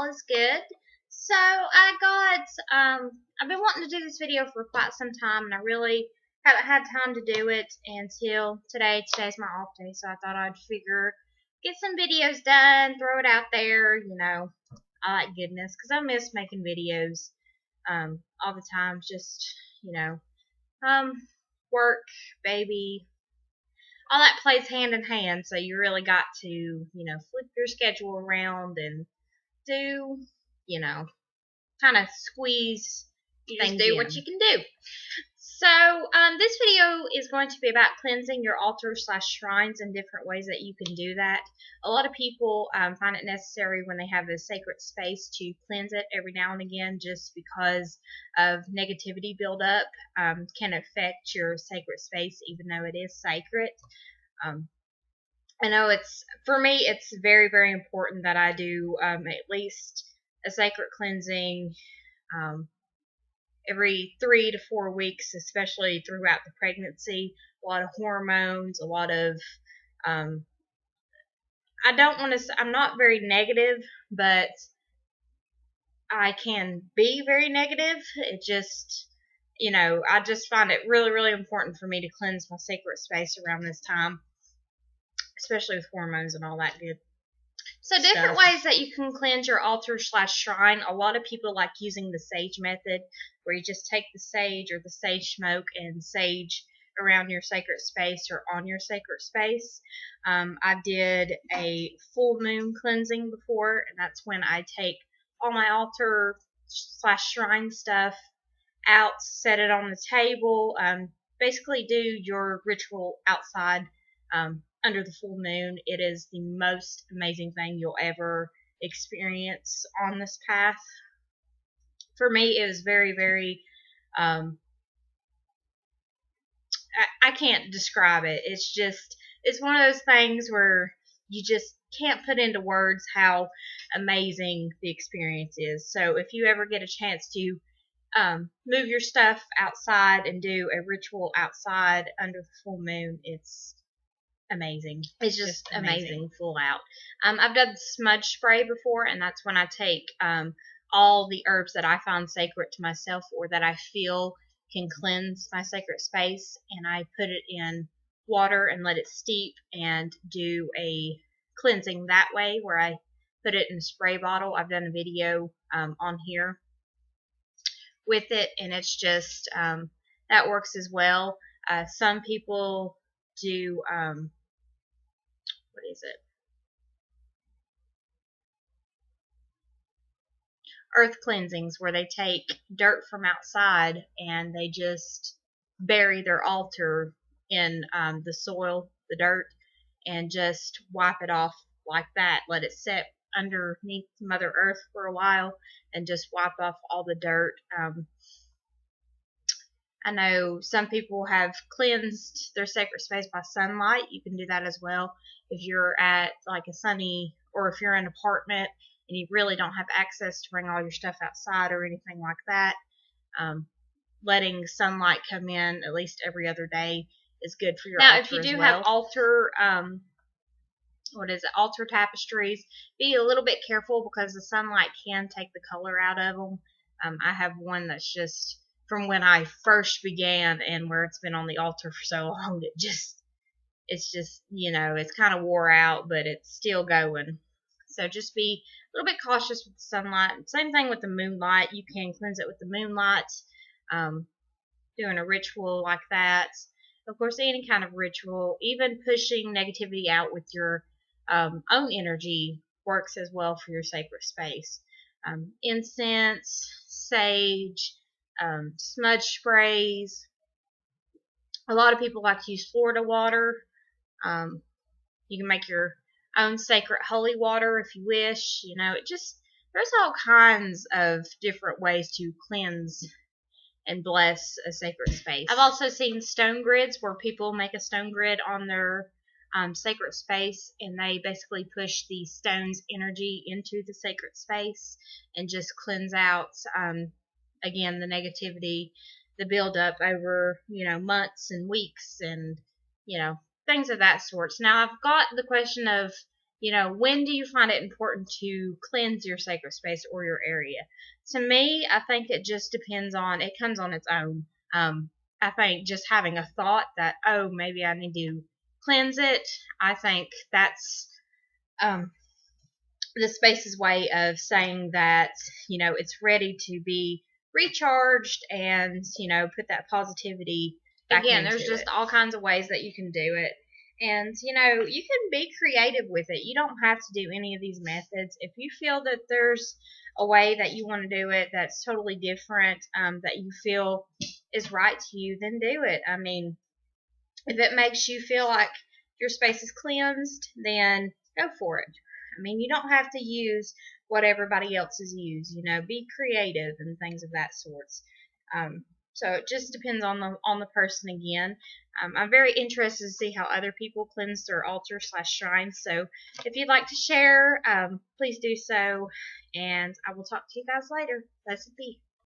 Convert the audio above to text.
all is good. So I've been wanting to do this video for quite some time, and I really haven't had time to do it until today. Today's my off day, so I thought I'd get some videos done, throw it out there, all that goodness, because I miss making videos all the time. Just, um, work, baby, all that plays hand in hand, so you really got to, flip your schedule around and do, kind of squeeze things in. What you can do. So, this video is going to be about cleansing your altar/shrines and different ways that you can do that. A lot of people find it necessary when they have a sacred space to cleanse it every now and again, just because of negativity buildup can affect your sacred space, even though it is sacred. I know for me, it's very, very important that I do at least a sacred cleansing every 3 to 4 weeks, especially throughout the pregnancy. A lot of hormones, a lot of, I'm not very negative, but I can be very negative. It just, I just find it really, really important for me to cleanse my sacred space around this time, especially with hormones and all that good. So different ways that you can cleanse your altar/shrine. A lot of people like using the sage method, where you just take the sage or the sage smoke and sage around your sacred space or on your sacred space. I did a full moon cleansing before, and that's when I take all my altar/shrine stuff out, set it on the table, basically do your ritual outside under the full moon. It is the most amazing thing you'll ever experience on this path. For me, it was very, very, I can't describe it. It's one of those things where you just can't put into words how amazing the experience is. So if you ever get a chance to move your stuff outside and do a ritual outside under the full moon, it's amazing. It's just amazing full out. I've done the smudge spray before, and that's when I take all the herbs that I find sacred to myself or that I feel can cleanse my sacred space, and I put it in water and let it steep and do a cleansing that way, where I put it in a spray bottle. I've done a video on here with it, and it's just that works as well. Some people do what is it? Earth cleansings, where they take dirt from outside and they just bury their altar in the soil, the dirt, and just wipe it off like that. Let it sit underneath Mother Earth for a while and just wipe off all the dirt. I know some people have cleansed their sacred space by sunlight. You can do that as well. If you're at like a sunny, or if you're in an apartment and you really don't have access to bring all your stuff outside or anything like that, letting sunlight come in at least every other day is good for your altar. Now, if you do have altar, altar tapestries, be a little bit careful because the sunlight can take the color out of them. I have one that's just from when I first began, and where it's been on the altar for so long, it's just, it's kind of wore out, but it's still going. So just be a little bit cautious with the sunlight. Same thing with the moonlight. You can cleanse it with the moonlight, doing a ritual like that. Of course, any kind of ritual, even pushing negativity out with your own energy, works as well for your sacred space. Incense, sage, smudge sprays. A lot of people like to use Florida water. You can make your own sacred holy water if you wish. There's all kinds of different ways to cleanse and bless a sacred space. I've also seen stone grids, where people make a stone grid on their sacred space, and they basically push the stone's energy into the sacred space and just cleanse out again, the negativity, the buildup over, months and weeks and, things of that sort. Now, I've got the question of, when do you find it important to cleanse your sacred space or your area? To me, I think it just depends on, it comes on its own. I think just having a thought that, oh, maybe I need to cleanse it, I think that's um, the space's way of saying that, it's ready to be recharged and, put that positivity back again. There's just all kinds of ways that you can do it. And, you can be creative with it. You don't have to do any of these methods. If you feel that there's a way that you want to do it that's totally different, that you feel is right to you, then do it. I mean, if it makes you feel like your space is cleansed, then go for it. I mean, you don't have to use what everybody else has used. Be creative and things of that sort. So it just depends on the person again. I'm very interested to see how other people cleanse their altar/shrine. So if you'd like to share, please do so. And I will talk to you guys later. Blessed be.